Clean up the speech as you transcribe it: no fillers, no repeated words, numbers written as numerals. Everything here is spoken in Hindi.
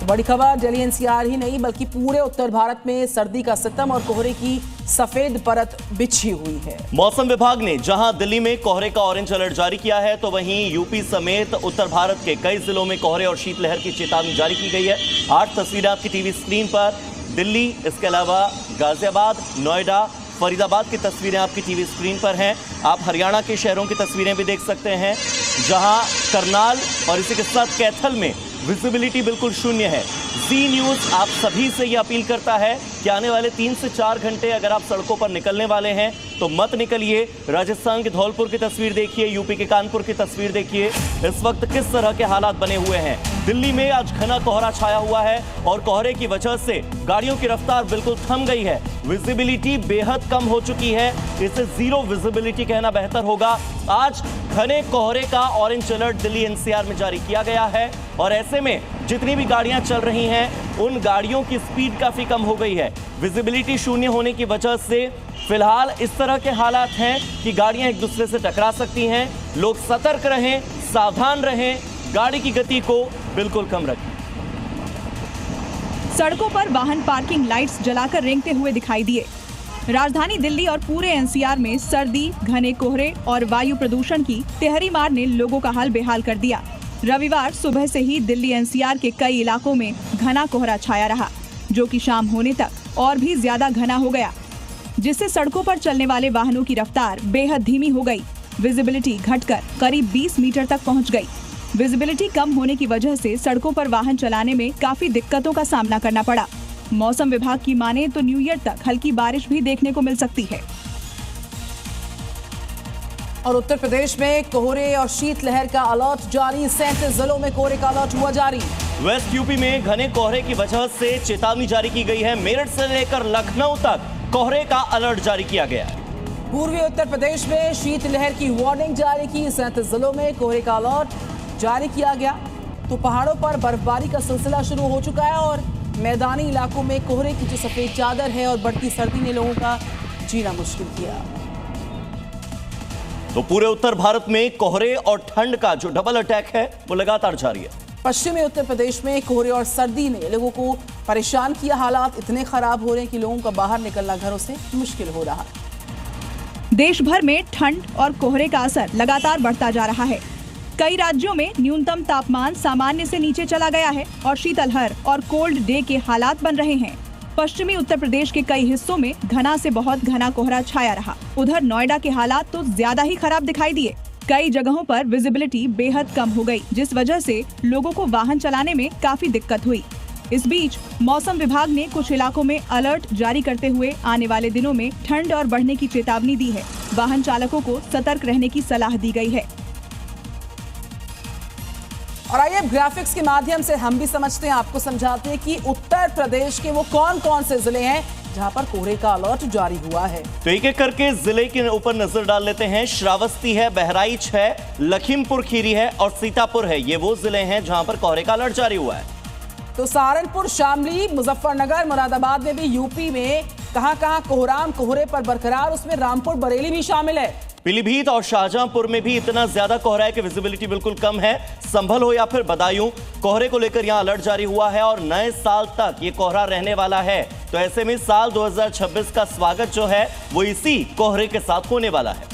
तो बड़ी खबर, दिल्ली एनसीआर ही नहीं बल्कि पूरे उत्तर भारत में सर्दी का सितम और कोहरे की सफेद परत बिछी हुई है। मौसम विभाग ने जहां दिल्ली में कोहरे का ऑरेंज अलर्ट जारी किया है, तो वहीं यूपी समेत उत्तर भारत के कई जिलों में कोहरे और शीतलहर की चेतावनी जारी की गई है। 8 तस्वीरें आपकी टीवी स्क्रीन पर। दिल्ली, इसके अलावा गाजियाबाद, नोएडा, फरीदाबाद की तस्वीरें आपकी टीवी स्क्रीन पर हैं। आप हरियाणा के शहरों की तस्वीरें भी देख सकते हैं, जहां करनाल और इसी के साथ कैथल में विजिबिलिटी बिल्कुल शून्य है। जी न्यूज़ आप सभी से ये अपील करता है कि आने वाले 3 से 4 घंटे अगर आप सड़कों पर निकलने वाले हैं तो मत निकलिए। राजस्थान के धौलपुर की तस्वीर देखिए, यूपी के कानपुर की तस्वीर देखिए, इस वक्त किस तरह के हालात बने हुए हैं। दिल्ली में आज घना कोहरा छाया हुआ है और कोहरे की वजह से गाड़ियों की रफ्तार बिल्कुल थम गई है। विजिबिलिटी बेहद कम हो चुकी है, इसे जीरो विजिबिलिटी कहना बेहतर होगा। आज घने कोहरे का ऑरेंज अलर्ट दिल्ली एनसीआर में जारी किया गया है और ऐसे में जितनी भी गाड़ियां चल रही हैं उन गाड़ियों की स्पीड काफी कम हो गई है। विजिबिलिटी शून्य होने की वजह से फिलहाल इस तरह के हालात हैं कि गाड़ियां एक दूसरे से टकरा सकती हैं। लोग सतर्क रहें, सावधान रहें, गाड़ी की गति को बिल्कुल कम रखें। सड़कों पर वाहन पार्किंग लाइट्स जलाकर रेंगते हुए दिखाई दिए। राजधानी दिल्ली और पूरे एनसीआर में सर्दी, घने कोहरे और वायु प्रदूषण की तिहरी मार ने लोगों का हाल बेहाल कर दिया। रविवार सुबह से ही दिल्ली एनसीआर के कई इलाकों में घना कोहरा छाया रहा, जो कि शाम होने तक और भी ज्यादा घना हो गया, जिससे सड़कों पर चलने वाले वाहनों की रफ्तार बेहद धीमी हो गई। विजिबिलिटी घटकर करीब 20 मीटर तक पहुंच गई। विजिबिलिटी कम होने की वजह से सड़कों पर वाहन चलाने में काफी दिक्कतों का सामना करना पड़ा। मौसम विभाग की माने तो न्यू ईयर तक हल्की बारिश भी देखने को मिल सकती है। और उत्तर प्रदेश में कोहरे और शीतलहर का अलर्ट जारी, 37 जिलों में कोहरे का अलर्ट हुआ जारी। वेस्ट यूपी में घने कोहरे की वजह से चेतावनी जारी की गई है। मेरठ से लेकर लखनऊ तक कोहरे का अलर्ट जारी किया गया है। पूर्वी उत्तर प्रदेश में शीतलहर की वार्निंग जारी की, 37 जिलों में कोहरे का अलर्ट जारी किया गया। तो पहाड़ों पर बर्फबारी का सिलसिला शुरू हो चुका है और मैदानी इलाकों में कोहरे की जो सफेद चादर है और बढ़ती सर्दी ने लोगों का जीना मुश्किल किया। तो पूरे उत्तर भारत में कोहरे और ठंड का जो डबल अटैक है वो लगातार जारी है। पश्चिमी उत्तर प्रदेश में कोहरे और सर्दी ने लोगों को परेशान किया। हालात इतने खराब हो रहे हैं कि लोगों का बाहर निकलना घरों से मुश्किल हो रहा है। देश भर में ठंड और कोहरे का असर लगातार बढ़ता जा रहा है। कई राज्यों में न्यूनतम तापमान सामान्य से नीचे चला गया है और शीतलहर और कोल्ड डे के हालात बन रहे हैं। पश्चिमी उत्तर प्रदेश के कई हिस्सों में घना से बहुत घना कोहरा छाया रहा। उधर नोएडा के हालात तो ज्यादा ही खराब दिखाई दिए। कई जगहों पर विजिबिलिटी बेहद कम हो गई, जिस वजह से लोगों को वाहन चलाने में काफी दिक्कत हुई। इस बीच मौसम विभाग ने कुछ इलाकों में अलर्ट जारी करते हुए आने वाले दिनों में ठंड और बढ़ने की चेतावनी दी है। वाहन चालकों को सतर्क रहने की सलाह दी गई है। और आइए ग्राफिक्स के माध्यम से हम भी समझते हैं, आपको समझाते हैं कि उत्तर प्रदेश के वो कौन कौन से जिले हैं जहां पर कोहरे का अलर्ट जारी हुआ है। तो एक एक करके जिले के ऊपर नजर डाल लेते हैं। श्रावस्ती है, बहराइच है, लखीमपुर खीरी है और सीतापुर है। ये वो जिले हैं जहां पर कोहरे का अलर्ट जारी हुआ है। तो सहारनपुर, शामली, मुजफ्फरनगर, मुरादाबाद में भी यूपी में कहां कोहराम कोहरे पर बरकरार, उसमें रामपुर बरेली भी शामिल है। पीलीभीत और शाहजहांपुर में भी इतना ज्यादा कोहरा है कि विजिबिलिटी बिल्कुल कम है। संभल हो या फिर बदायूं, कोहरे को लेकर यहां अलर्ट जारी हुआ है और नए साल तक ये कोहरा रहने वाला है। तो ऐसे में साल 2026 का स्वागत जो है वो इसी कोहरे के साथ होने वाला है।